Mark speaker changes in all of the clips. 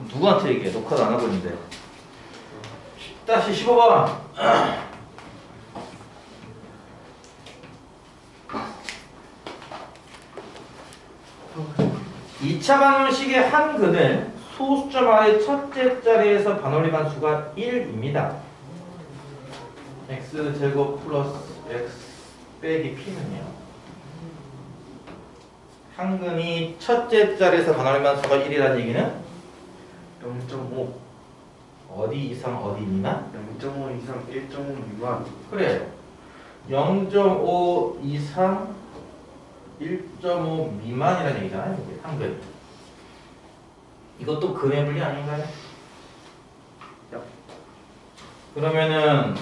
Speaker 1: 누구한테 얘기해? 녹화도 안 하고 있는데. 10-15번. 2차 방정식의 한 근을 소수점 안의 첫째 자리에서 반올림한 수가 1입니다. x제곱 플러스 x 빼기 p는요. 한 근이 첫째 자리에서 반올림한 수가 1이라는 얘기는
Speaker 2: 0.5
Speaker 1: 어디 이상 어디 미만?
Speaker 2: 0.5 이상 1.5 미만.
Speaker 1: 그래. 0.5 이상 1.5 미만이라는 얘기잖아요. 이게 한 근. 이것도 근의 분리 아닌가요?
Speaker 2: 야.
Speaker 1: 그러면은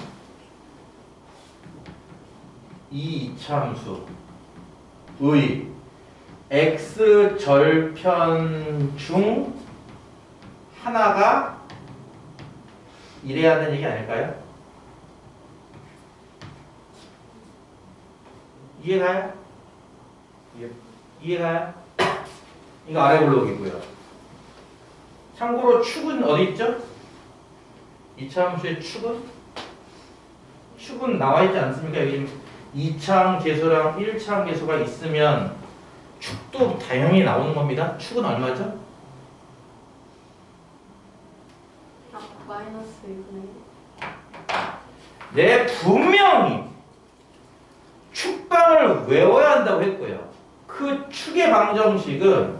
Speaker 1: 이 이차함수의 x 절편 중 하나가 이래야 하는 얘기 아닐까요? 이해가요?
Speaker 2: 예.
Speaker 1: 이해가요? 이거 아래 블록이고요. 참고로 축은 어디 있죠? 이차함수의 축은? 축은 나와 있지 않습니까? 여기 2차항 계수랑 1차항 계수가 있으면 축도 당연히 나오는 겁니다. 축은 얼마죠?
Speaker 3: 마이너스 2분의 1.
Speaker 1: 네, 분명히 축방을 외워야 한다고 했고요. 그 축의 방정식은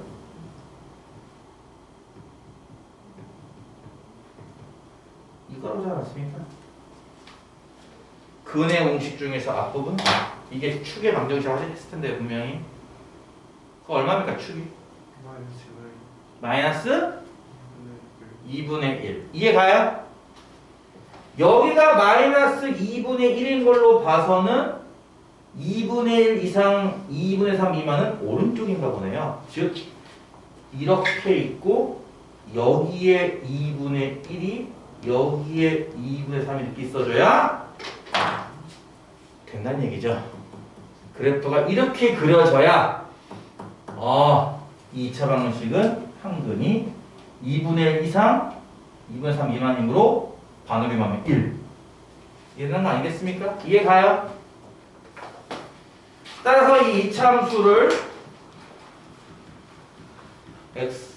Speaker 1: 이거로지 않았습니까? 근의 공식 중에서 앞부분 이게 축의 방정식 하셨을 텐데 분명히 그거 얼마입니까 축이? 마이너스 2분의 1 이해가요? 여기가 마이너스 2분의 1인 걸로 봐서는 2분의 1 이상 2분의 3 미만은 오른쪽인가 보네요. 즉 이렇게 있고 여기에 2분의 1이 여기에 2분의 3이 이렇게 있어줘야 된다는 얘기죠. 그래프가 이렇게 그려져야 2차 방정식은 한 근이 2분의 1 이상 2분의 3 미만이므로 반올림하면 1 이해되는 거 아니겠습니까? 이해가요? 따라서 이 2차 함수를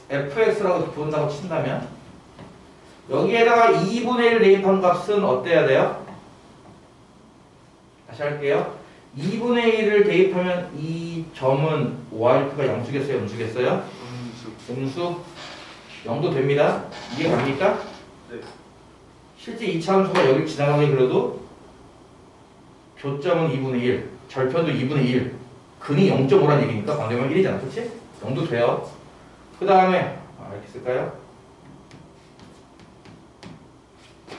Speaker 1: fx라고 부른다고 친다면 여기에다가 2분의 1 대입한 값은 어때야 돼요? 다시 할게요. 2분의 1을 대입하면 이 점은 y가 양수겠어요? 음수겠어요? 음수 0도 됩니다. 이해 갑니까?
Speaker 2: 네.
Speaker 1: 실제 2차 함수가 여기 지나가게 그려도 교점은 2분의 1, 절편도 2분의 1, 근이 0.5라는 얘기니까 반대면 1이잖아. 그렇지? 0도 돼요. 그 다음에 이렇게 쓸까요?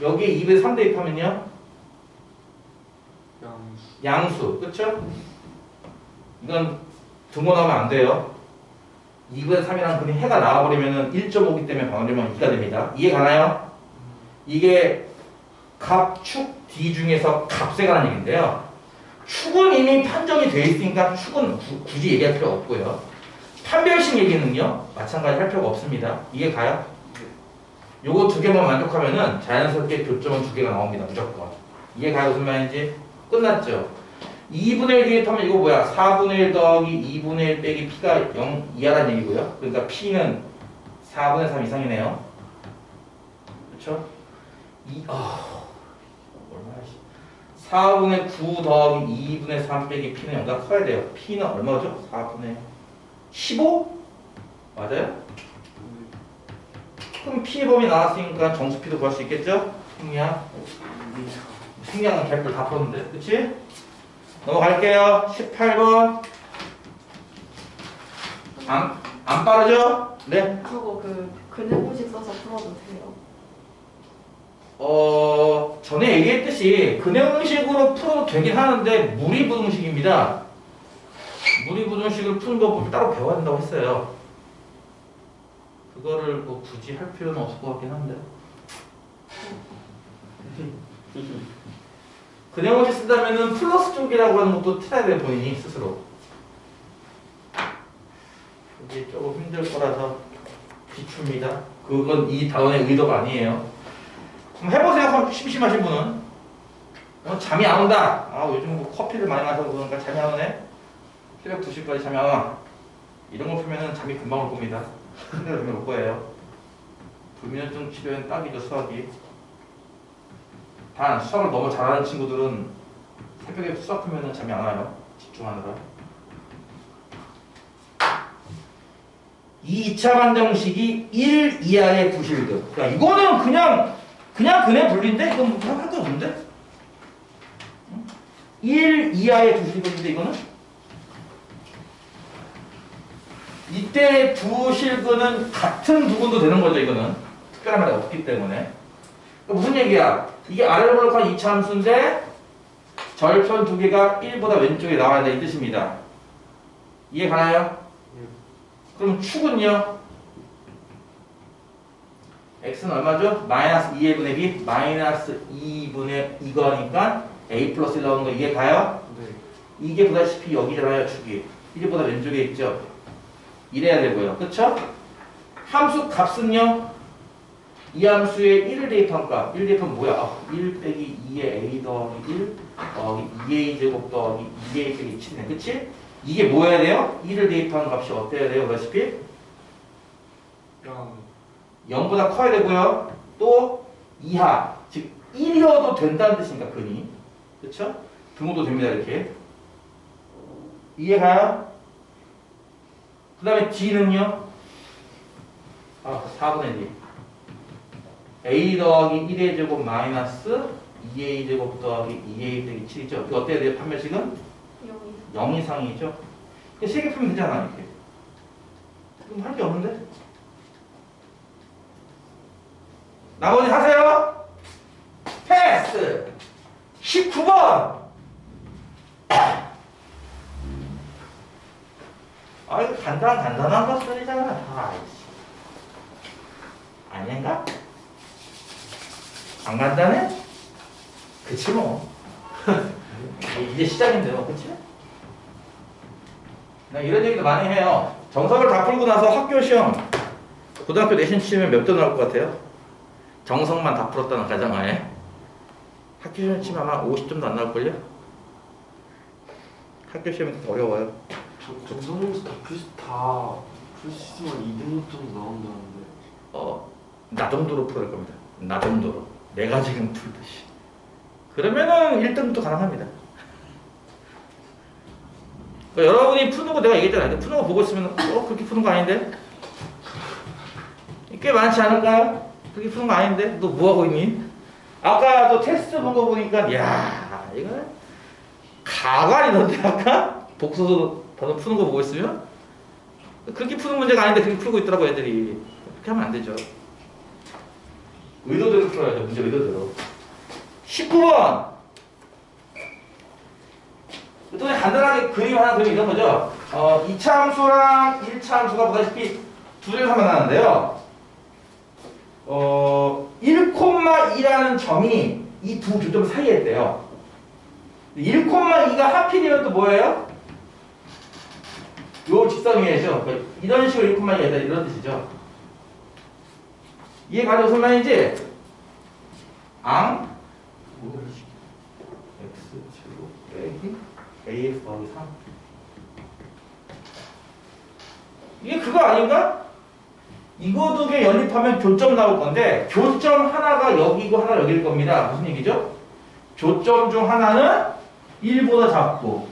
Speaker 1: 여기에 2분의 3 대입하면요? 양수. 그쵸? 이건 등호나오면 안 돼요. 2분의 3이랑 근이 해가 나와버리면 1.5기 때문에 반올림하면 2가 됩니다. 이해 가나요? 이게 값, 축, D 중에서 값세가라는 얘기인데요. 축은 이미 판정이 되어 있으니까 축은 굳이 얘기할 필요 없고요. 판별식 얘기는요. 마찬가지 할 필요가 없습니다. 이해 가요? 요거 두 개만 만족하면은 자연스럽게 교점은 두 개가 나옵니다. 무조건. 이해 가요? 무슨 말인지? 끝났죠? 2분의 1 대입하면 이거 뭐야? 4분의 1 더하기 2분의 1 빼기 P가 0 이하라는 얘기고요. 그러니까 P는 4분의 3 이상이네요. 그쵸? 얼마야? 4분의 9 더하기 2분의 3 빼기 P는 0가 커야 돼요. P는 얼마죠? 4분의 15? 맞아요? 그럼 P의 범위 나왔으니까 정수 P도 구할 수 있겠죠? 생략은 개뿔 다 풀었는데. 그치? 넘어갈게요. 18번. 안 빠르죠? 네.
Speaker 3: 저거 근해공식 써서 풀어도 돼요?
Speaker 1: 전에 얘기했듯이 근해공식으로 풀어도 되긴 하는데 무리부등식입니다. 무리부등식을 푸는 법을 따로 배워야 된다고 했어요. 그거를 뭐 굳이 할 필요는 없을 것 같긴 한데. 근해공식 쓴다면은 플러스 쪽이라고 하는 것도 틀어야 돼 본인이 스스로. 이게 조금 힘들 거라서 기출 풉니다. 그건 이 단원의 의도가 아니에요. 한번 해보세요. 심심하신 분은. 잠이 안 온다. 요즘 뭐 커피를 많이 마셔서 그런가 잠이 안 오네. 새벽 2시까지 잠이 안 와. 이런 거 풀면은 잠이 금방 올 겁니다. 힘들어 잠이 올 거예요. 불면증 치료엔 딱이죠, 수학이. 단 수학을 너무 잘하는 친구들은 새벽에 수학 풀면은 잠이 안 와요. 집중하느라. 이 2차 방정식이 1 이하의 부실급. 야, 이거는 그냥 그네 분리인데? 이건 뭐 할 거 없는데? 1 이하의 부실급인데 이거는? 이때 부실근은 같은 부분도 되는 거죠, 이거는. 특별한 말이 없기 때문에. 그러니까 무슨 얘기야? 이게 아래로 볼록한 2차 함수인데 절편 두 개가 1보다 왼쪽에 나와야 돼, 이 뜻입니다. 이해 가나요? 그럼 축은요? x는 얼마죠? 마이너스 2의 분의 b 마이너스 2분의 2거니까 a 플러스 1 나오는 거 이해 가요?
Speaker 2: 네.
Speaker 1: 이게 보다시피 여기잖아요, 축이. 1보다 왼쪽에 있죠? 이래야 되고요. 그쵸? 함수 값은요? 이 함수의 1을 대입한 값. 1 대입하면 뭐야? 1 빼기 2의 a 더하기 1 더하기 2a 제곱 더하기 2a 빼기 7이네. 그치? 이게 뭐 해야 돼요? 1을 대입한 값이 어때야 돼요? 보다시피 0보다 커야 되고요. 또 이하, 즉 1이어도 된다는 뜻이니까 근이. 그쵸? 등호도 됩니다. 이렇게. 이해가요? 그 다음에 d는요? 4분의 d. a 더하기 1의 제곱 마이너스 2a 제곱 더하기 2a 빼기 7이죠. 이거 어때야 돼요? 판별식은? 0 이상이죠. 세 개 풀면 되잖아, 이렇게. 그럼 할 게 없는데? 나머지 하세요. 패스. 19번. 이거 간단한 것들이잖아. 아닌가? 안 간단해? 그치 뭐. 이제 시작인데요, 그치? 이런 얘기도 많이 해요. 정석을 다 풀고 나서 학교 시험, 고등학교 내신 치면 몇 점 나올 것 같아요? 정석만 다 풀었다는 가정하에 학교 시험 치면 아마 50점도 안 나올걸요? 학교 시험이 더 어려워요.
Speaker 4: 정성문제 다 풀시지만 2등급 정도 나온다는데.
Speaker 1: 나 정도로 풀어야 할 겁니다. 나 정도로. 내가 지금 풀듯이. 그러면은 1등도 가능합니다. 그러니까 여러분이 푸는 거 내가 얘기했잖아요. 푸는 거 보고 있으면 그렇게 푸는 거 아닌데? 꽤 많지 않을까요? 그렇게 푸는 거 아닌데? 너 뭐 하고 있니? 아까 너 테스트 본 거 보니까 이거 가관이던데 아까? 복수도 단어 푸는 거 보고 있으면? 그렇게 푸는 문제가 아닌데 그렇게 풀고 있더라고 애들이. 그렇게 하면 안 되죠. 의도대로 풀어야죠. 문제 의도대로. 19번. 또 간단하게 그림 하나 그리면 이런 거죠. 2차 함수랑 1차 함수가 보다시피 두 줄에서 만나는데요. 1,2라는 점이 이 두 교점 사이에 있대요. 1,2가 하필이면 또 뭐예요? 요 직선 위에죠. 그러니까 이런 식으로 1,2가 있다 이런 뜻이죠. 이해가죠? 무슨 말인지? x제곱 빼기 ax 더하기 3. 이게 그거 아닌가? 이거 두 개 연립하면 교점 나올 건데 교점 하나가 여기고 하나 여기일 겁니다. 무슨 얘기죠? 교점 중 하나는 1보다 작고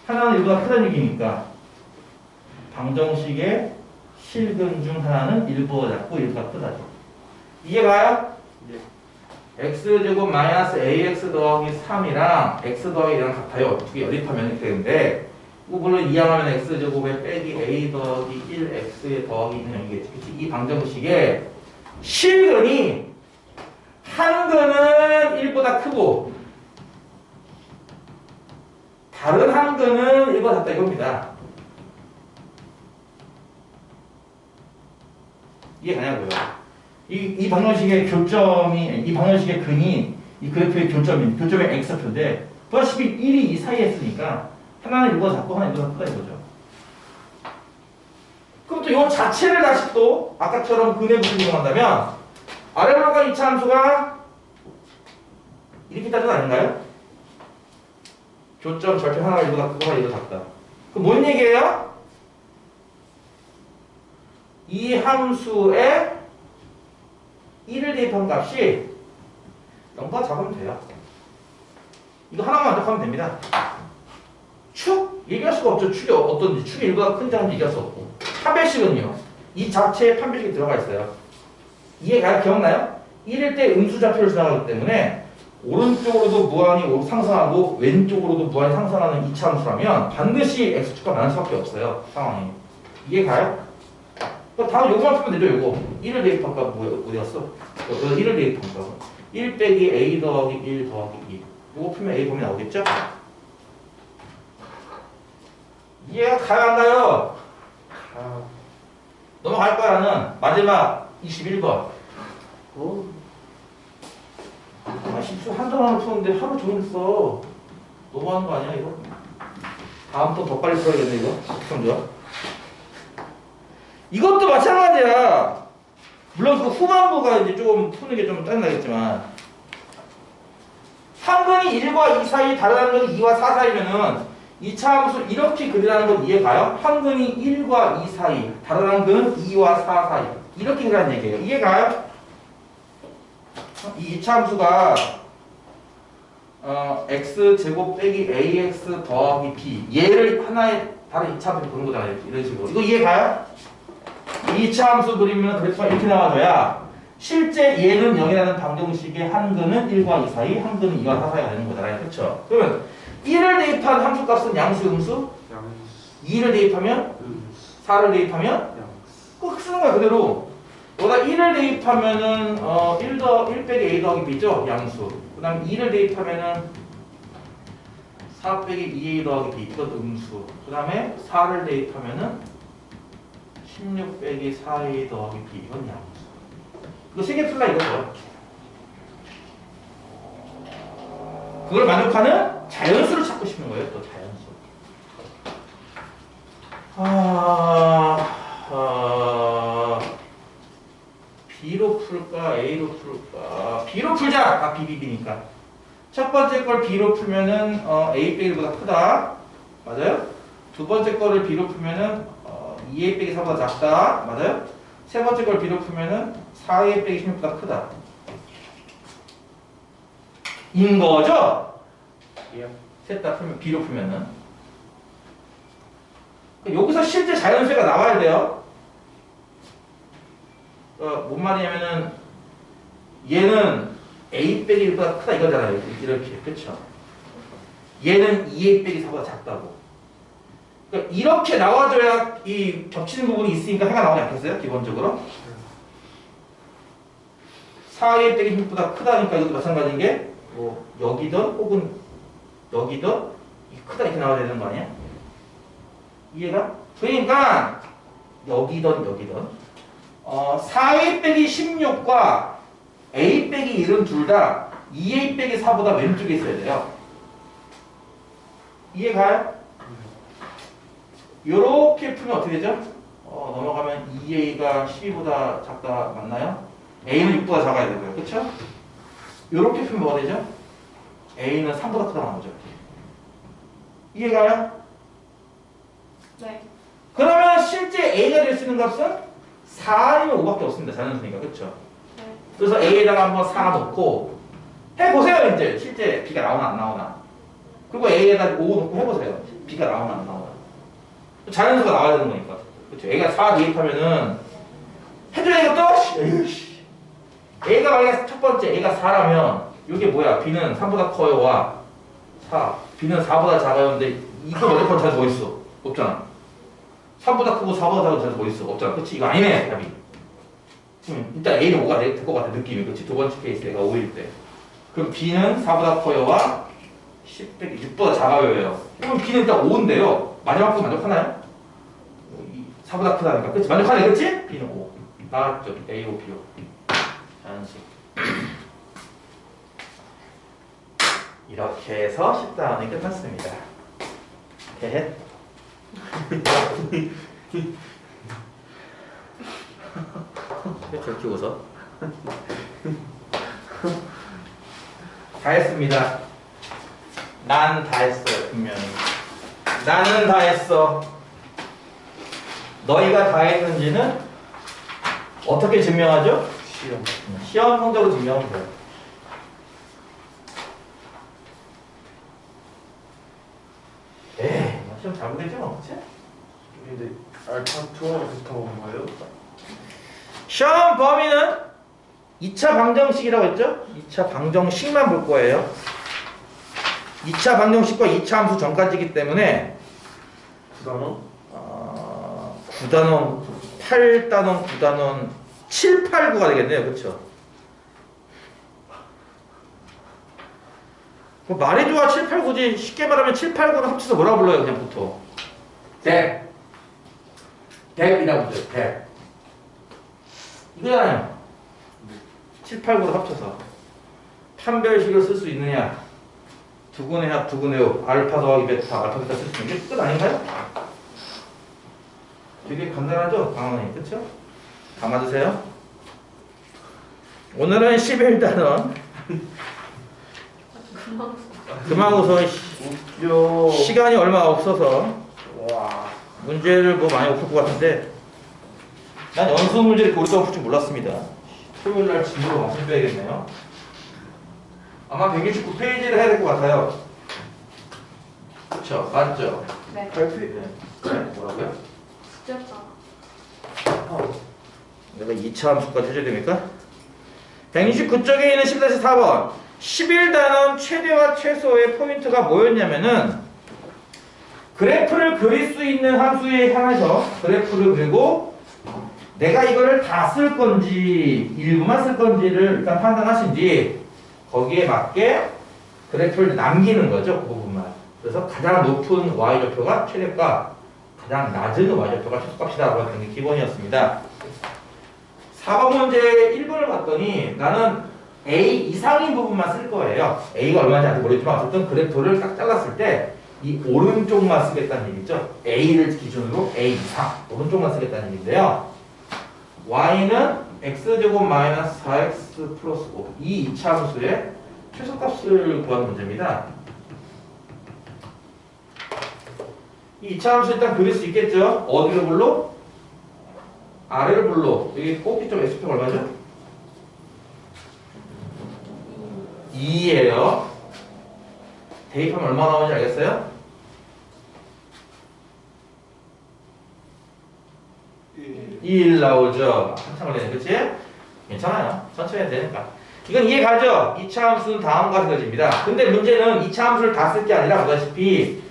Speaker 1: 하나는 1보다 크다는 얘기니까 방정식의 실근 중 하나는 1보다 작고 1보다 크다죠. 이해가요?
Speaker 2: 예.
Speaker 1: x제곱 마이너스 ax 더하기 3이랑 x 더하기 1이랑 같아요. 두 개 연립하면 이렇게 되는데 물론 이항하면 x제곱에 빼기 a 더하기 1x에 더하기 2는 0이겠지. 이 방정식의 실근이 한 근은 1보다 크고 다른 한 근은 1보다 작다 이겁니다. 이해가냐고요? 이 방정식의 교점이, 이 방정식의 근이 이 그래프의 교점의 x표인데 보다시피 1이 이 사이에 있으니까 하나는 1보다 작고 하나는 1보다 크다 이거죠. 그럼 또 또 요 자체를 다시 또 아까처럼 근해부를 이용한다면 아래로 간 이차 함수가 이렇게 따진 거 아닌가요? 교점 절편 하나가 1보다 크거나 1보다 작다. 그럼 뭔 얘기예요? 이 함수에 1을 대입한 값이 0보다 작으면 돼요. 이거 하나만 만족하면 됩니다. 축? 얘기할 수가 없죠. 축이 어떤지. 축이 1보다 큰지 작은지 얘기할 수 없고. 판별식은요. 이 자체에 판별식이 들어가 있어요. 이해가 기억나요? 1일 때 음수좌표를 지나가기 때문에 오른쪽으로도 무한히 상승하고 왼쪽으로도 무한히 상승하는 이차 함수라면 반드시 x축과 많을 수밖에 없어요. 상황이. 이해가요? 다음 요거만 풀면 되죠. 요거 1을 대입한 값 어디였어? 1을 대입한 값 1 빼기 a 더하기 1 더하기 2 요거 풀면 a 범위 나오겠죠? 이해가 가요 안 가요?
Speaker 2: 아,
Speaker 1: 넘어갈 거야 나는. 마지막 21번. 아, 실수 한정 하나 푸는데 하루 종일 써. 너무하는 거 아니야 이거? 다음 또 더 빨리 풀어야겠네 이거. 좀 좋아. 이것도 마찬가지야. 물론 그 후반부가 이제 조금 푸는 게 좀 짜증나겠지만 한근이 1과 2 사이 다른 한근이 2와 4 사이면은 이 차함수 이렇게 그리라는 건 이해가요? 한근이 1과 2 사이 다른 한근은 2와 4 사이 이렇게 그리라는 얘기예요. 이해가요? 이 이차함수가 x제곱 빼기 ax 더하기 b 얘를 하나의 다른 이차함수 보는 거잖아요. 이런 식으로. 이거 이해가요? 이 이차함수 그리면 그래프가 이렇게 나와줘야 실제 얘는 0이라는 방정식의 한근은 1과 2 사이, 한근은 2와 4 사이가 되는 거잖아요. 그렇죠? 그러면 1을 대입한 함수값은 양수, 음수?
Speaker 4: 양수
Speaker 1: 2를 대입하면? 4를 대입하면?
Speaker 4: 양수
Speaker 1: 꼭 쓰는 거야 그대로. 여기다 1을 대입하면은 1 빼기 a 더하기 b죠? 양수. 그 다음에 2를 대입하면은 4 빼기 2a 더하기 b 이것도 음수. 그 다음에 4를 대입하면은 16 빼기 4a 더하기 b 이건 양수. 이거 3개 풀라 이거죠. 그걸 만족하는 자연수를 찾고 싶은 거예요. 또 자연수. B로 풀까? A로 풀까? B로 풀자! 다 BBB니까. 첫 번째 걸 B로 풀면은 A 빼기 1보다 크다. 맞아요? 두 번째 거를 B로 풀면은 2A 빼기 4보다 작다. 맞아요? 세 번째 걸 B로 풀면은 4A 빼기 16보다 크다. 인 거죠?
Speaker 2: 예.
Speaker 1: 셋 다 풀면 B로 풀면은 여기서 실제 자연수가 나와야 돼요. 뭔 말이냐면은 얘는 A 빼기 1보다 크다 이거잖아요. 이렇게 그렇죠? 얘는 2A 빼기 4보다 작다고. 그러니까 이렇게 나와줘야 이 겹치는 부분이 있으니까 해가 나오지 않겠어요? 기본적으로 4A 빼기 16보다 크다니까 이것도 마찬가지인 게 뭐 여기든 혹은 여기든 크다 이렇게 나와야 되는 거 아니야? 이해가? 그러니까 여기든 4A 빼기 16과 A 빼기 1은 둘 다 2A 빼기 4보다 왼쪽에 있어야 돼요. 이해가요? 요렇게 풀면 어떻게 되죠? 넘어가면 2A가 12보다 작다 맞나요? A는 6보다 작아야 되고요. 그쵸? 요렇게 풀면 뭐가 되죠? A는 3보다 크다 나오죠. 이해가요?
Speaker 3: 네.
Speaker 1: 그러면 실제 A가 될 수 있는 값은 4 아니면 5밖에 없습니다. 자연수니까. 그렇죠?
Speaker 3: 네.
Speaker 1: 그래서 A에다가 한번 4 넣고 해보세요. 이제 실제 B가 나오나 안 나오나. 그리고 A에다 5 넣고 해보세요. B가 나오나 안 나오나. 자연수가 나와야 되는 거니까. 그렇죠? A가 4 대입하면은 해줘야 이것도 에이씨. A가 만약에 첫 번째 A가 4라면 이게 뭐야? B는 3보다 커요와 4. B는 4보다 작아요인데 이거 어디 건 자주 뭐 있어? 없잖아. 3보다 크고 4보다 작은 자주 뭐 있어? 없잖아. 그치? 이거 아니네 답이. 일단 A는 5가 될 것 같아 느낌이. 그치? 두 번째 케이스 A가 5일 때. 그럼 B는 4보다 커요와 10 빼기 6보다 작아요예요. 그럼 B는 일단 5인데요. 마지막 거 만족하나요? 4보다 크다니까. 그치? 만족하네. 그치? B는 5. 나왔죠? A, O, B, O. 자연수. 이렇게 해서 10단원이 끝났습니다. 이렇게 왜 저렇게 웃어? 다 했습니다. 난 다 했어요, 분명히. 나는 다 했어. 너희가 다 했는지는 어떻게 증명하죠?
Speaker 2: 시험.
Speaker 1: 시험 성적으로 증명하면 돼요. 에이, 시험 잘못됐죠? 그치?
Speaker 2: 근데 알파 2하고 비슷한 건가요?
Speaker 1: 시험 범위는 2차 방정식이라고 했죠? 2차 방정식만 볼 거예요. 2차 방정식과 2차 함수 전까지이기 때문에
Speaker 2: 9단원?
Speaker 1: 9단원, 8단원, 9단원, 7, 8, 9가 되겠네요. 그렇죠? 뭐 말이 좋아 7, 8, 9지. 쉽게 말하면 7, 8, 9를 합쳐서 뭐라고 불러요? 그냥 보통 뎁. 뎁이라고 불러요. 뎁. 이거잖아요. 7, 8, 9를 합쳐서 판별식을 쓸 수 있느냐? 두근의 합, 두근의 호, 알파 더하기 베타, 알파 베타 쓸 수 있는 게 끝 아닌가요? 되게 간단하죠? 방언이. 그쵸? 감아주세요. 오늘은 11단원 그만 웃어.
Speaker 2: 웃겨.
Speaker 1: 시간이 얼마 없어서
Speaker 2: 와.
Speaker 1: 문제를 뭐 많이 못 풀 것 같은데 난 연수 문제를 오랫동안 풀 줄 몰랐습니다. 토요일날 진도로 많이 빼야겠네요. 아마 129페이지를 해야 될 것 같아요. 그쵸? 맞죠?
Speaker 3: 네.
Speaker 2: 발표.
Speaker 1: 네. 뭐라고요?
Speaker 3: 숙제였잖아.
Speaker 1: 내가 2차 함수까지 해줘야 됩니까? 129쪽에 있는 10-4번 11단원 최대와 최소의 포인트가 뭐였냐면은 그래프를 그릴 수 있는 함수에 향해서 그래프를 그리고 내가 이거를 다 쓸 건지 일부만 쓸 건지를 일단 판단하신 뒤 거기에 맞게 그래프를 남기는 거죠. 그 부분만. 그래서 가장 높은 y좌표가 최대값, 가장 낮은 y좌표가 최소값이다라고 하는 게 기본이었습니다. 4번 문제 1번을 봤더니 나는 A 이상인 부분만 쓸 거예요. A가 얼마인지 아직 모르겠지만 어쨌든 그래프를 딱 잘랐을 때 이 오른쪽만 쓰겠다는 얘기죠. A를 기준으로 A 이상 오른쪽만 쓰겠다는 얘기인데요. Y는 X제곱 마이너스 4X 플러스 5 이 2차 함수의 최소값을 구하는 문제입니다. 이 2차 함수 일단 그릴 수 있겠죠. 어디를 불러? 아래를 불러. 여기 꼭지점 X표가 얼마죠? 2예요. 대입하면 얼마 나오는지 알겠어요? 1 나오죠. 한참 걸리네. 그치? 괜찮아요. 천천히 해도 되니까. 이건 이해 가죠? 2차 함수는 다음과 같아집니다. 근데 문제는 2차 함수를 다 쓸 게 아니라 보다시피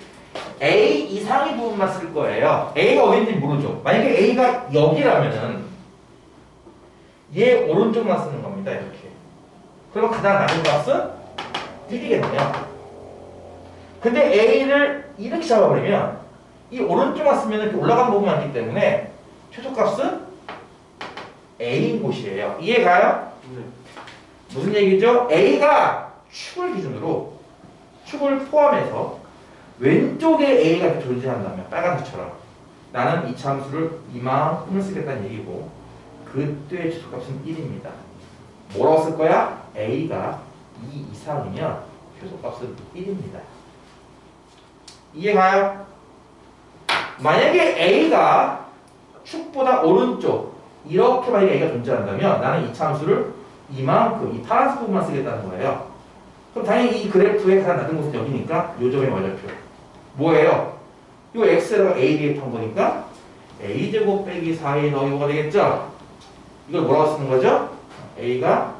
Speaker 1: A 이상의 부분만 쓸 거예요. A가 어딘지 모르죠. 만약에 A가 여기라면은 얘 오른쪽만 쓰는 겁니다. 이렇게. 그러면 가장 낮은 값은 1이겠네요. 근데 A를 이렇게 잡아버리면 이 오른쪽만 쓰면 이렇게 올라가는 부분만 있기 때문에 최소값은 A인 곳이에요. 이해가요?
Speaker 2: 네.
Speaker 1: 무슨 얘기죠? A가 축을 기준으로 축을 포함해서 왼쪽에 A가 이렇게 존재한다면 빨간색처럼 나는 이 함수를 이만큼을 쓰겠다는 얘기고 그때의 최소값은 1입니다. 뭐라고 쓸 거야? A가 2 이상이면 최소값은 1입니다. 이해가요? 만약에 A가 축보다 오른쪽 이렇게 만약에 A가 존재한다면 나는 이 함수를 이만큼 이 파란색 부분만 쓰겠다는 거예요. 그럼 당연히 이 그래프의 가장 낮은 곳은 여기니까 요 점의 y좌표 뭐예요? 요 x에다가 a 대입한 거니까 a제곱 빼기 4a 더하기 5가 되겠죠? 이걸 뭐라고 쓰는 거죠? a가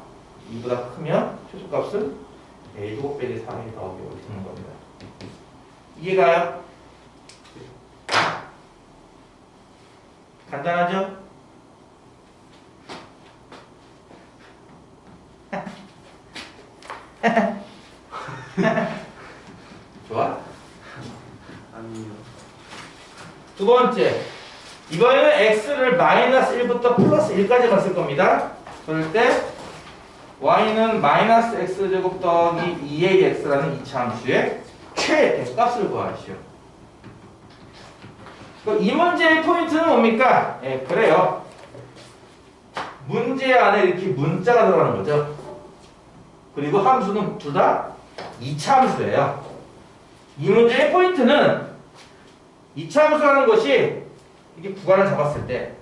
Speaker 1: 2보다 크면 최소값은 a제곱 빼기 4a 더하기 5 이렇게 쓰는 겁니다. 이해가요? 간단하죠? 좋아?
Speaker 2: 아니요.
Speaker 1: 두 번째, 이번에는 x를 마이너스 1부터 플러스 1까지만 쓸 겁니다. 그럴 때 y는 마이너스 x제곱 더하기 2a x라는 2차 함수의 최대값을 구하시오. 이 문제의 포인트는 뭡니까? 예, 그래요. 문제 안에 이렇게 문자가 들어가는 거죠. 그리고 함수는 둘 다 2차 함수예요. 이 문제의 포인트는 2차 함수라는 것이 이렇게 구간을 잡았을 때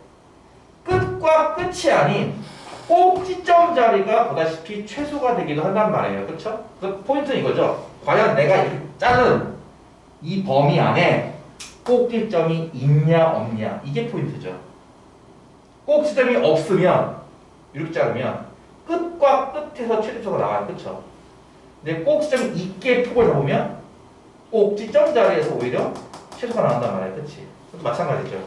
Speaker 1: 끝과 끝이 아닌 꼭지점 자리가 보다시피 최소가 되기도 한단 말이에요. 그렇죠? 그래서 포인트는 이거죠. 과연 내가 이렇게 자른 이 범위 안에 꼭지점이 있냐 없냐 이게 포인트죠. 꼭지점이 없으면 이렇게 자르면 끝과 끝에서 최대초가 나와요. 그렇죠? 근데 꼭지점이 있게 폭을 잡으면 꼭지점 자리에서 오히려 최소가 나온단 말이에요. 그렇지? 마찬가지죠.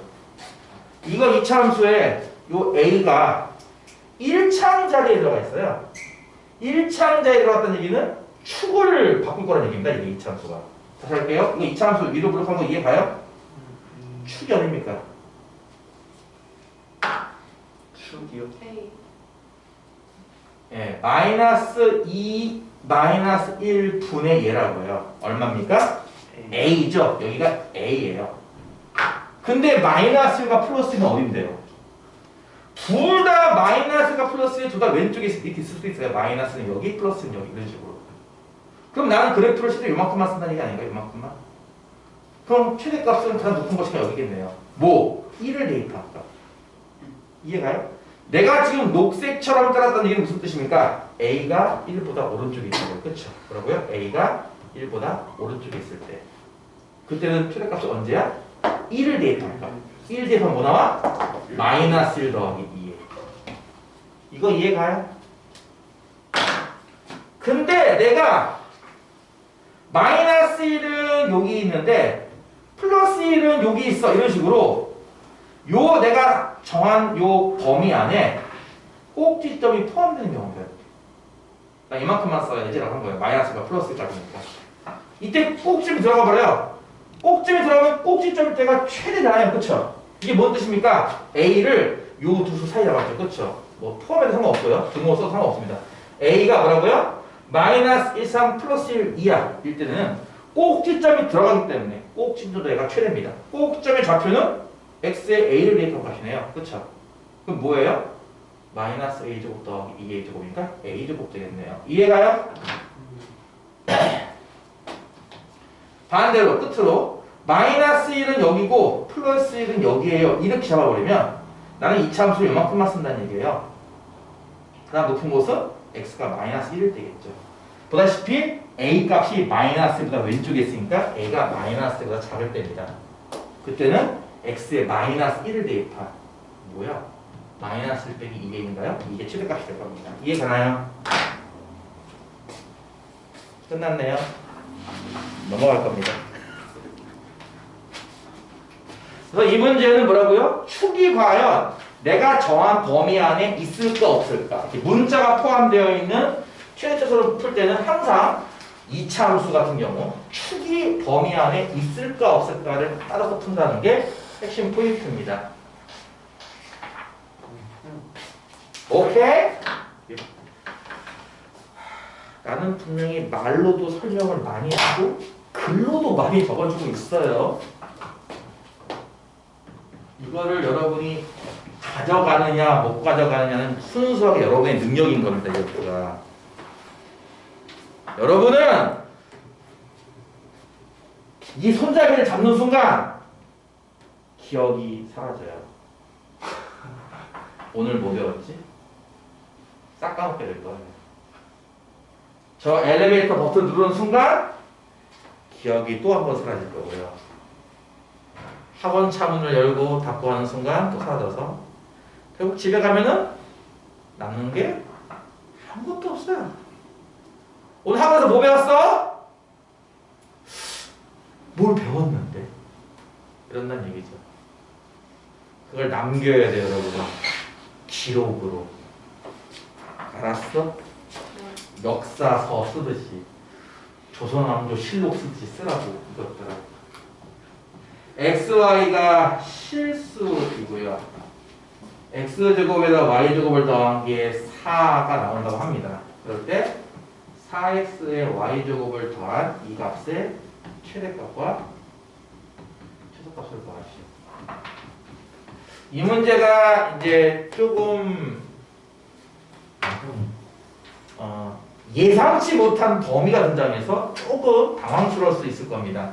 Speaker 1: 이건 2차 함수에 요 A가 1창 자리에 들어가 있어요. 1창 자리에 들어갔다는 얘기는 축을 바꿀 거라는 얘기입니다. 이게 2차 함수가. 다시 할게요. 이거 2차 함수 위로 부족한 거 이해 가요? 축이 어딥니까?
Speaker 4: 축이요?
Speaker 3: A.
Speaker 1: 예, 마이너스 2 마이너스 1분의 얘라고요. 얼마입니까? A죠. 여기가 A예요. 근데 마이너스가 플러스는 어딘데요? 둘 다 마이너스가 플러스에 둘 다 왼쪽에 이렇게 있을 수도 있어요. 마이너스는 여기, 플러스는 여기 이런 식으로. 그럼 나는 그래프를 실제 요만큼만 쓴다는 얘기 아닌가? 요만큼만? 그럼 최대값은 가장 높은 것이 여기겠네요. 뭐? 1을 대입하니까. 이해가요? 내가 지금 녹색처럼 따랐다는 얘기는 무슨 뜻입니까? A가 1보다 오른쪽에 있는 거예요. 그렇죠? 뭐라고요? A가 1보다 오른쪽에 있을 때. 그때는 최대값이 언제야? 1을 대입하니까. 1 대입하면 뭐 나와? 마이너스 1 더하기 2. 이거 이해가요? 근데 내가 마이너스 1은 여기 있는데 플러스 1은 여기 있어. 이런 식으로 요 내가 정한 요 범위 안에 꼭지점이 포함되는 경우가 있어요. 나 이만큼만 써야지 라고 한 거예요. 마이너스가 플러스까지니까. 이때 꼭지점이 들어가 버려요. 꼭지점이 들어가면 꼭지점일 때가 최대 나요. 그쵸? 이게 뭔 뜻입니까? A를 요 두 수 사이에 잡았죠. 그쵸? 뭐 포함해도 상관없고요. 등호 써도 상관없습니다. A가 뭐라고요? 마이너스 1, 3 플러스 1 이하 일 때는 꼭지점이 들어가기 때문에 꼭지점도 얘가 최대입니다. 꼭지점의 좌표는 x에 a를 대입한 값이네요. 그쵸? 그럼 뭐예요? 마이너스 a제곱 더하기 2a제곱이니까 a제곱 되겠네요. 이해가요? 반대로 끝으로 마이너스 1은 여기고 플러스 1은 여기에요. 이렇게 잡아버리면 나는 이 참수 요만큼만 쓴다는 얘기예요. 그 다음 높은 곳은 x가 마이너스 1일 때겠죠. 보다시피 a 값이 마이너스보다 왼쪽에 있으니까 a가 마이너스보다 작을 때입니다. 그때는 x에 마이너스 1을 대입한 뭐야? 마이너스 1 빼기 2a인가요? 이게 최대값이 될 겁니다. 이해가나요? 끝났네요. 넘어갈 겁니다. 그래서 이 문제는 뭐라고요? 축이 과연 내가 정한 범위 안에 있을까 없을까? 이렇게 문자가 포함되어 있는 최대차수를 풀 때는 항상 2차 함수 같은 경우 축이 범위 안에 있을까 없을까를 따라서 푼다는 게 핵심 포인트입니다. 오케이? 나는 분명히 말로도 설명을 많이 하고 글로도 많이 적어주고 있어요. 이거를 여러분이 가져가느냐 못 가져가느냐는 순수하게 여러분의 능력인 겁니다. 이것가 여러분은 이 손잡이를 잡는 순간 기억이 사라져요. 오늘 뭐 배웠지? 싹 까먹게 될 거예요. 저 엘리베이터 버튼 누르는 순간 기억이 또 한 번 사라질 거고요. 학원 차문을 열고 닫고 하는 순간 또 사라져서 결국 집에 가면은 남는 게 아무것도 없어요. 오늘 학원에서 뭐 배웠어? 뭘 배웠는데? 이런다는 얘기죠. 그걸 남겨야 돼요, 여러분. 기록으로. 알았어? 역사서 쓰듯이 조선왕조 실록 쓰듯이 쓰라고 이것들아. xy가 실수이고요. x제곱에다 y제곱을 더한 게 4가 나온다고 합니다. 그럴 때 4x의 y제곱을 더한 이 값의 최대값과 최소값을 더하시오. 이 문제가 이제 조금 예상치 못한 범위가 등장해서 조금 당황스러울 수 있을 겁니다.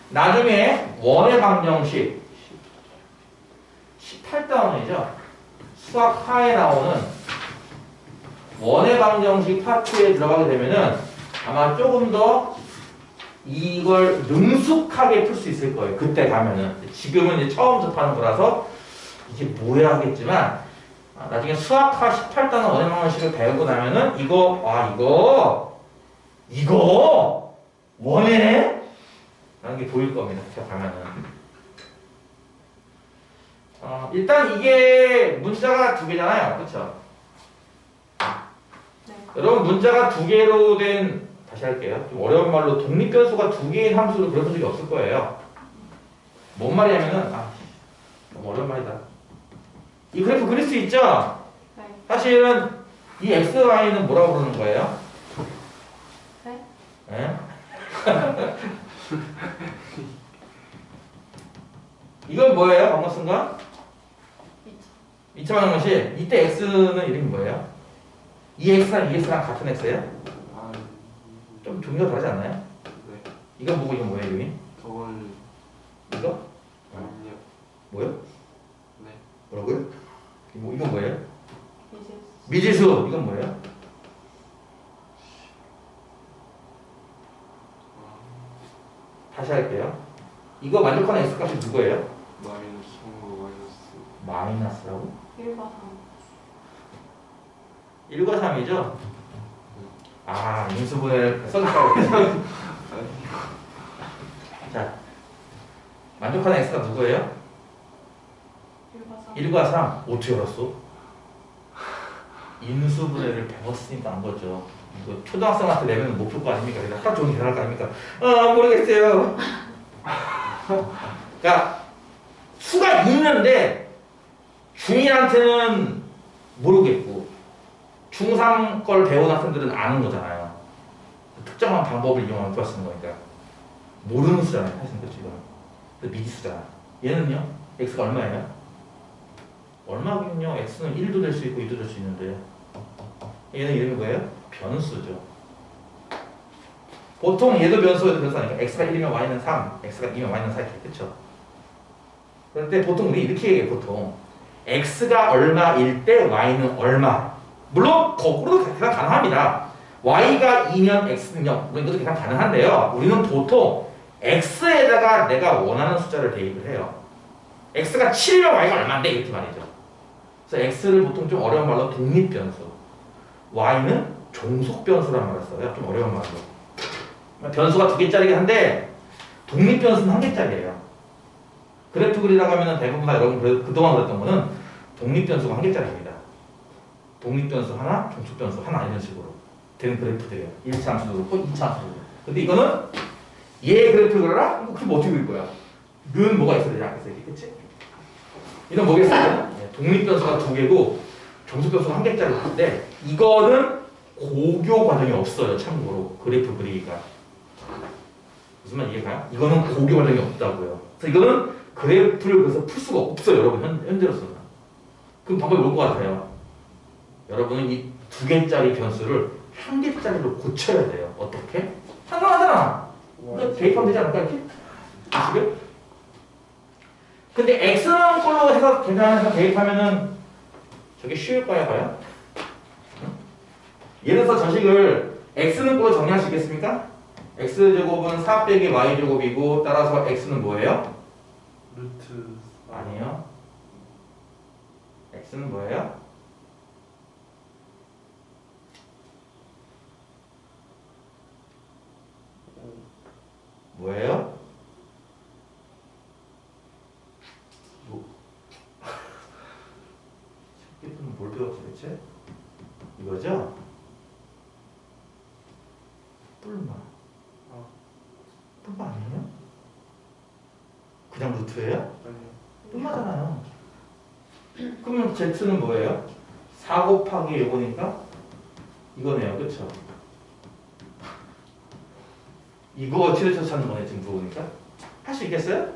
Speaker 1: 나중에 원의 방정식 18단원이죠. 수학 하에 나오는 원의 방정식 파트에 들어가게 되면은 아마 조금 더 이걸 능숙하게 풀 수 있을 거예요. 그때 가면은. 지금은 이제 처음 접하는 거라서 이게 뭐야 하겠지만 나중에 수학하 18단원 원의 방정식을 배우고 나면은 이거 원해? 라는 게 보일 겁니다. 그때 가면은. 일단 이게 문자가 두 개잖아요. 그쵸?
Speaker 3: 네.
Speaker 1: 여러분 문자가 두 개로 된 다시 할게요. 좀 어려운 말로 독립변수가 두 개인 함수를 그려본 적이 없을 거예요. 뭔 말이냐면은 너무 어려운 말이다. 이 그래프 그릴 수 있죠?
Speaker 3: 네.
Speaker 1: 사실은 이 XY는 뭐라고 부르는 거예요?
Speaker 3: 네.
Speaker 1: 예? 이건 뭐예요? 방금 쓴 거? 2차 방정식. 이때 X는 이름이 뭐예요? 이 X랑 이 X랑 같은 X예요?
Speaker 2: 아,
Speaker 1: 좀 종류가 다르지 않나요?
Speaker 2: 네.
Speaker 1: 이건 뭐고 이건 뭐예요 이름이?
Speaker 2: 저건
Speaker 1: 이거?
Speaker 2: 아니요.
Speaker 1: 뭐요?
Speaker 2: 네.
Speaker 1: 뭐라고요? 이건 뭐예요?
Speaker 3: 이제
Speaker 1: 미지수. 이건 뭐예요? 다시 할게요. 이거 만족하는 X값이 누구예요?
Speaker 2: 마이너스 3과 마이너스.
Speaker 1: 마이너스라고?
Speaker 3: 1과
Speaker 1: 1과 3이죠? 인수분해를 써줄까요? 자, 만족하는 X가 누구예요?
Speaker 3: 3.
Speaker 1: 1과 3. 어떻게 알았어? 인수분해를 배웠으니까 안 거죠. 이거 초등학생한테 내면 못 풀 거 아닙니까? 그래서 하루 종일 대단할 거 아닙니까? 모르겠어요. 그러니까 수가 있는데 중1한테는 모르겠고 중3 걸 배운 학생들은 아는 거잖아요. 특정한 방법을 이용하면 풀 쓰는 거니까 모르는 수잖아요. 사실 그렇죠. 이거는 미지수잖아. 얘는요? x가 얼마예요? 얼마군요? x는 1도 될 수 있고 2도 될 수 있는데 얘는 이름이 뭐예요? 변수죠. 보통 얘도 변수에도 변수하니까 x가 1이면 y는 3, x가 2면 y는 4 이렇게 그쵸? 그런데 보통 우리 이렇게 얘기해요. 보통 x가 얼마일 때 y는 얼마. 물론 거꾸로도 계산 가능합니다. y가 2면 x는 0. 물론 이것도 계산 가능한데요. 우리는 보통 x에다가 내가 원하는 숫자를 대입을 해요. x가 7이면 y가 얼마인데 이렇게 말이죠. 그래서 x를 보통 좀 어려운 말로 독립변수, y는 종속변수라는 말을 써요. 좀 어려운 말로. 변수가 두 개짜리긴 한데 독립변수는 한 개짜리예요. 그래프 그리라고 하면 대부분 다 여러분 그동안 그랬던 거는 독립변수가 한 개짜리입니다. 독립변수 하나, 종속변수 하나 이런 식으로 되는 그래프들이에요. 1차 함수도 그렇고 2차 함수도 그렇고. 근데 이거는 얘 그래프를 그려라? 그럼 어떻게 그릴 거야? 는 뭐가 있어야 되지 않겠어? 이게 그치? 이건 뭐겠어요? 독립변수가 두 개고 종속변수가 한 개짜리인데 이거는 고교 과정이 없어요. 참고로 그래프 그리기가. 무슨 말 이해가요? 이거는 고교 과정이 없다고요. 그래서 이거는 그래프를 그래서 풀 수가 없어요. 여러분 현재로서는. 그럼 방법이 올 것 같아요. 여러분은 이 두 개짜리 변수를 한 개짜리로 고쳐야 돼요. 어떻게? 상관하잖아. 그러니까 대입하면 되지 않을까 이렇게? 지금? 근데 x는 꼴로 해서 계산해서 대입하면은 저게 쉬울까요? 과연? 응? 예를 들어서 저식을 x는 꼴로 정리할 수 있겠습니까? x제곱은 4 빼기 y제곱이고 따라서 x는 뭐예요?
Speaker 2: 루트.
Speaker 1: 아니요. x는 뭐예요? 뭐예요? 새끼들은 뭘 배웠어 대체? 이거죠? 뿔마. 뿔마 아니에요? 그냥 루트예요?
Speaker 2: 아니요.
Speaker 1: 뿔마잖아요. 그러면 z는 뭐예요? 4 곱하기 요거니까 이거네요. 그쵸? 이거 치료처 찾는 거네 지금 물어보니까. 할 수 있겠어요?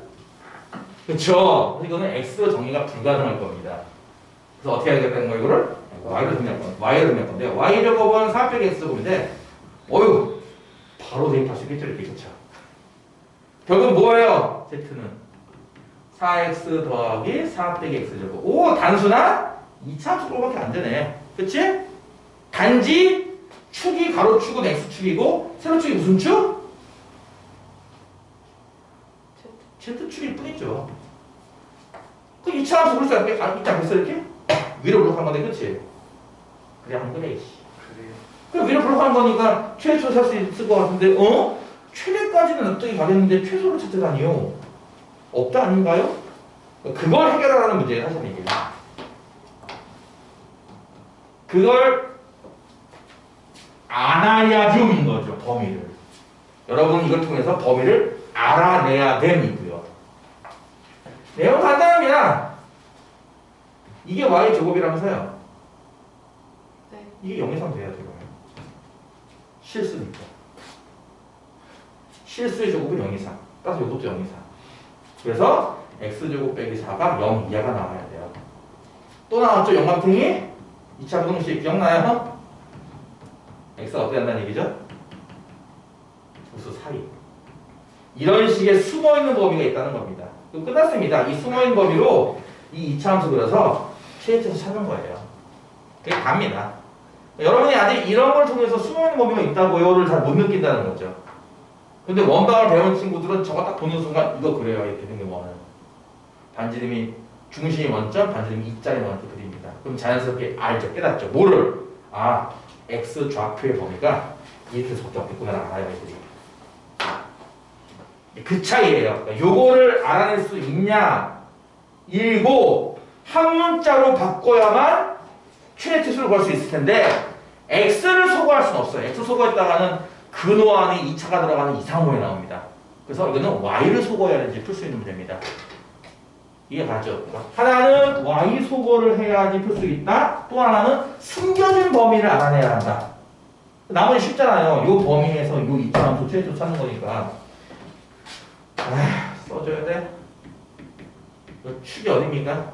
Speaker 1: 그쵸? 그래서 이거는 x로 정리가 불가능할 겁니다. 그래서 어떻게 해야겠다는 거예요 이거를? y를 정리할 건데 y를 정리할 건데 y 제곱은 4 빼기 x 제곱인데 어휴 바로 대입할 수 있겠죠 이렇게 그렇죠. 결국 뭐예요? z는 4x 더하기 4 빼기 x 제곱. 오 단순한 2차함수로밖에 안 되네. 그치? 단지 축이 가로축은 x축이고 세로축이 무슨 축? z축일 뿐이죠. 그 2차함수 부를 수 있지 않겠어 이렇게? 위로 블록한 건데 그치? 그래 한 거네.
Speaker 2: 그래요.
Speaker 1: 그 위로 블록한 거니까 최초 살 수 있을 것 같은데 최대까지는 납득이 가겠는데 최소를 찾으다니요. 없다 아닌가요? 그걸 해결하라는 문제예요 사실 이게. 그걸 알아야죠인 거죠 범위를. 여러분 이걸 통해서 범위를 알아내야 됨이고요. 내용 간단합니다. 이게 y 제곱이라면서요.
Speaker 3: 네.
Speaker 1: 이게 0 이상 돼야 돼요. 실수니까. 실수의 제곱은 0 이상. 따라서 이것도 0 이상. 그래서 x제곱 빼기 4가 0 이하가 나와야 돼요. 또 나왔죠? 영감탱이? 2차 부등식 기억나요? x가 어떻게 한다는 얘기죠? 부수 사이. 이런 식의 숨어있는 범위가 있다는 겁니다. 그럼 끝났습니다. 이 숨어있는 범위로 이 2차 함수 그려서 최대에서 찾는 거예요. 그게 답니다. 여러분이 아직 이런 걸 통해서 숨어있는 범위가 있다고요를 잘 못 느낀다는 거죠. 근데 원방을 배운 친구들은 저거 딱 보는 순간 이거 그래요. 이렇게 생긴 원은. 반지름이 중심이 원점, 반지름이 이자리 원한테 그립니다. 그럼 자연스럽게 알죠. 깨닫죠. 뭐를? 아, x 좌표의 범위가 이렇게 속도 없겠구나 알아요. 애들이. 그 차이예요. 그러니까 요거를 알아낼 수 있냐? 일고 한 문자로 바꿔야만 최대치수를 구할 수 있을 텐데 x를 소거할 수는 없어요. x 소거했다가는 근호 안에 2차가 들어가는 이상호에 나옵니다. 그래서 이거는 y를 소거해야지 풀 수 있는 문제입니다. 이해 가죠? 하나는 y 소거를 해야지 풀 수 있다. 또 하나는 숨겨진 범위를 알아내야 한다. 나머지 쉽잖아요. 요 범위에서 요 2차 함수 최대치수 찾는 거니까. 써줘야 돼. 이 축이 어딥니까?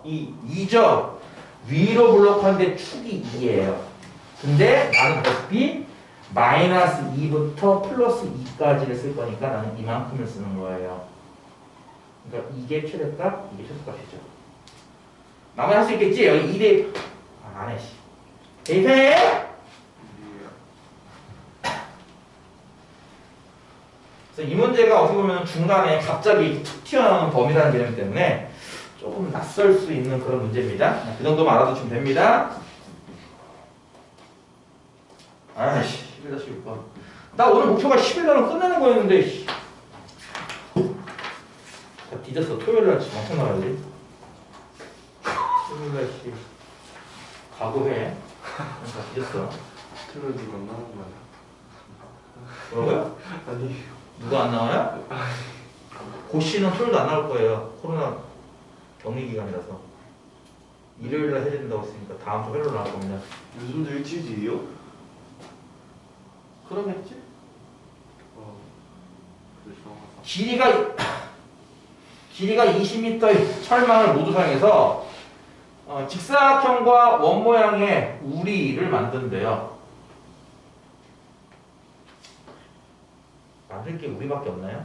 Speaker 1: 이 2죠. 위로 블록한데 축이 2예요. 근데 나는 어차피 마이너스 2부터 플러스 2까지를 쓸 거니까 나는 이만큼을 쓰는 거예요. 그러니까 이게 최대값, 이게 최소값이죠. 나머지 할 수 있겠지? 여기 2대 안 해. 대입해! 그래서 이 문제가 어떻게 보면 중간에 갑자기 툭 튀어나오는 범위라는 개념 때문에 조금 낯설 수 있는 그런 문제입니다. 그 정도만 알아두시면 됩니다. 아이씨, 11-6번. 나 오늘 목표가 10일날은 끝내는 거였는데, 다 뒤졌어. 토요일날 엄청 나가야지. 10일날, 각오해. 다 뒤졌어.
Speaker 2: 틀어지고 안 나온 거야.
Speaker 1: 뭐라고요?
Speaker 2: 아니.
Speaker 1: 누가 안 나와요? 고씨는 토요일도 안 나올 거예요. 코로나 격리 기간이라서. 일요일날 해야 된다고 했으니까 다음 주 회로로 나올 겁니다.
Speaker 2: 요즘도 일주일이에요?
Speaker 1: 그러겠지?
Speaker 2: 그래서
Speaker 1: 길이가 20m의 철망을 모두 사용해서 직사각형과 원 모양의 우리를 만든대요. 만들 게 우리밖에 없나요?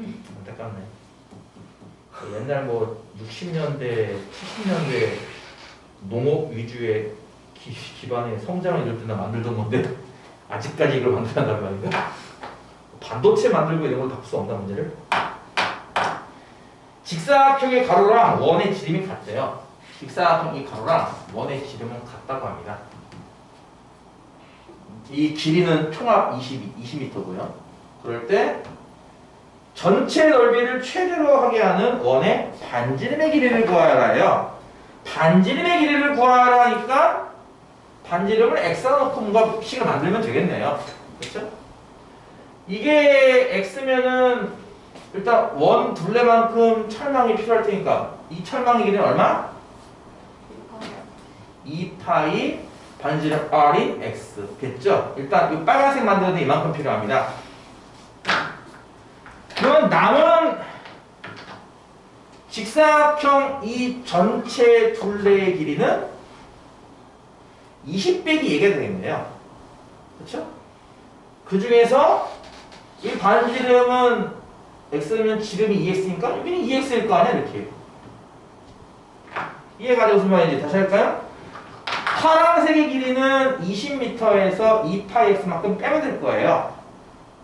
Speaker 1: 안타깝네. 옛날 뭐 60년대, 70년대 농업 위주의 기반의 성장을 이룰 때나 만들던 건데 아직까지 이걸 만들어낸단 말인가? 반도체 만들고 이런 걸 다 풀 수 없나 문제를? 직사각형의 가로랑 원의 지름이 같대요. 직사각형의 가로랑 원의 지름은 같다고 합니다. 이 길이는 총합 20m고요. 그럴 때 전체 넓이를 최대로 하게 하는 원의 반지름의 길이를 구하라요. 반지름의 길이를 구하라니까 반지름을 x라 놓고 뭔가 식을 만들면 되겠네요. 그렇죠? 이게 x면은 일단 원 둘레만큼 철망이 필요할 테니까 이 철망의 길이는 얼마? 2파이 반지름 r인 x겠죠? 일단 이 빨간색 만드는데 이만큼 필요합니다. 그러면 남은 직사각형 이 전체 둘레의 길이는 20 빼기 얘가 되겠네요. 그렇죠? 그 중에서 이 반지름은 x면 지름이 2x니까 여기는 2x일 거 아니야 이렇게. 이해가 무슨 말인지 다시 할까요? 파란색의 길이는 20m에서 2πx만큼 빼면 될 거예요.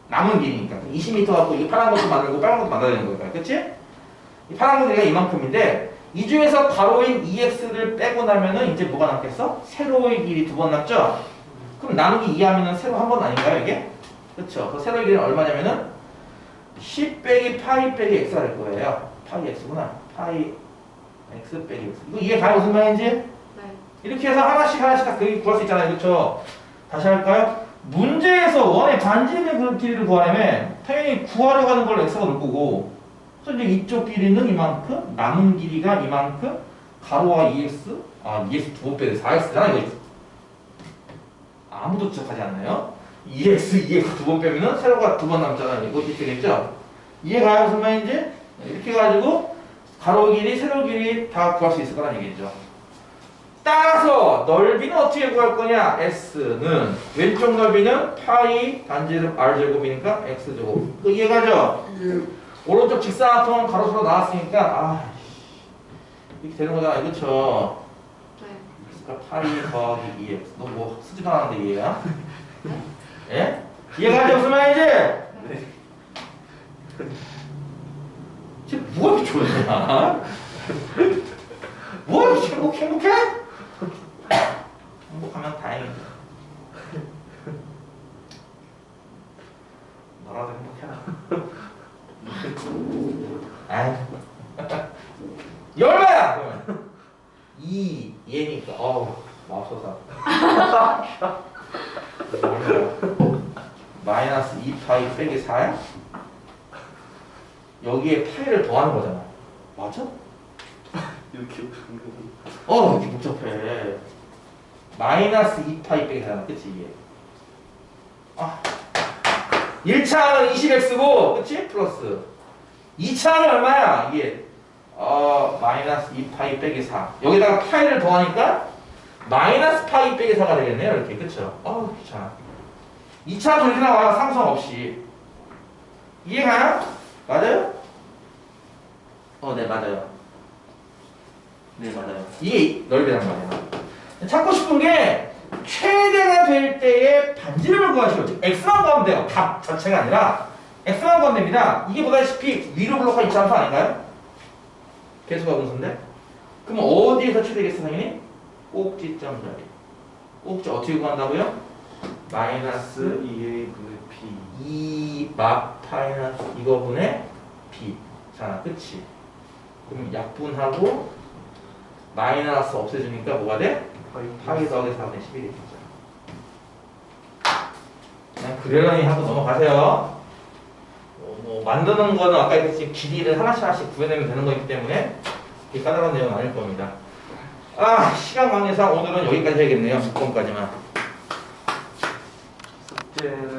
Speaker 1: 남은 길이니까 20m 갖고 이 파란 것도 만들고 빨간 것도 만들어야 되는 거니까, 그렇지? 이 파란 길이가 이만큼인데 이 중에서 가로인 2x를 빼고 나면은 이제 뭐가 남겠어? 세로의 길이 두 번 남죠? 그럼 나누기 2 하면은 세로 한 번 아닌가요 이게? 그렇죠? 그 세로의 길이는 얼마냐면은 10 빼기 파이 빼기 x가 될 거예요. 파이 x구나. 파이 x 빼기 x. 이거 이해 가요 무슨 말인지?
Speaker 3: 네.
Speaker 1: 이렇게 해서 하나씩 다 구할 수 있잖아요. 그렇죠? 다시 할까요? 문제에서 원의 반지름의 그 길이를 구하려면 당연히 구하려고 하는 걸 x가 넣을 거고, 그래서 이제 이쪽 길이는 이만큼, 남은 길이가 이만큼, 가로와 2x, 2x 두 번 빼야 돼. 4x잖아 이거. 아무도 지적하지 않나요? 2x 두 번 빼면은 세로가 두 번 남잖아요. 이거 이렇게 되겠죠? 이해가요 무슨 말인지? 이렇게 해가지고 가로 길이, 세로 길이 다 구할 수 있을 거라는 얘기죠. 따라서 넓이는 어떻게 구할 거냐? S는 왼쪽 넓이는 파이 단지름 R제곱이니까 X제곱. 그 이해가죠? 오른쪽 직사각형 가로 세로 나왔으니까 이렇게 되는 거잖아. 그쵸?
Speaker 3: 네.
Speaker 1: 그러니까 파이 더하기 2X. 너 뭐 쓰지도 않았는데 이해야? 예? 이해가죠? 무슨 말인지?
Speaker 4: 네.
Speaker 1: 지금 뭐가 이렇게 좋냐? 뭐가 이렇게 행복해? 행복하면 다행이다. 너라도 행복해라. 아이. 열마야! 그러면 2 얘니까 맙소사. 마이너스 2파이 빼기 4야? 여기에 파이를 더하는 거잖아. 맞아?
Speaker 4: 이렇게
Speaker 1: 이렇게 복잡해. 마이너스 2파이 빼기 4잖아. 그치 이게. 1차항은 20x고 그치? 플러스 2차항은 얼마야? 이게 마이너스 2파이 빼기 4. 여기다가 파이를 더하니까 마이너스 파이 빼기 4가 되겠네요. 이렇게. 그쵸? 귀찮아. 2차항 이렇게 나와요. 상수함 없이. 이해가요? 맞아요? 네 맞아요. 네 맞아요. 이게 넓이란 말이야. 찾고 싶은 게 최대가 될 때의 반지름을 구하시오. 즉 x만 구하면 돼요. 값 자체가 아니라 x만 구하면 됩니다. 이게 보다시피 위로 블록한 이차함수 아닌가요? 계수가 분수인데? 그럼 어디에서 최대겠어 당연히? 꼭지점 자리. 꼭지 어떻게 구한다고요? 마이너스
Speaker 4: 2a분의 p
Speaker 1: 2 마이너스 이거분의 b. 자, 그치? 그럼 약분하고 마이너스 없애주니까 뭐가 돼? 파이 더하기 4분의 11이 되죠. 그냥 그러려니 하고 넘어가세요. 만드는 거는 아까 했듯이 길이를 하나씩 구해내면 되는 거기 때문에 이렇게 까다로운 내용은 아닐 겁니다. 시간 관계상 오늘은 여기까지 해야겠네요. 6번까지만.
Speaker 4: 숙제는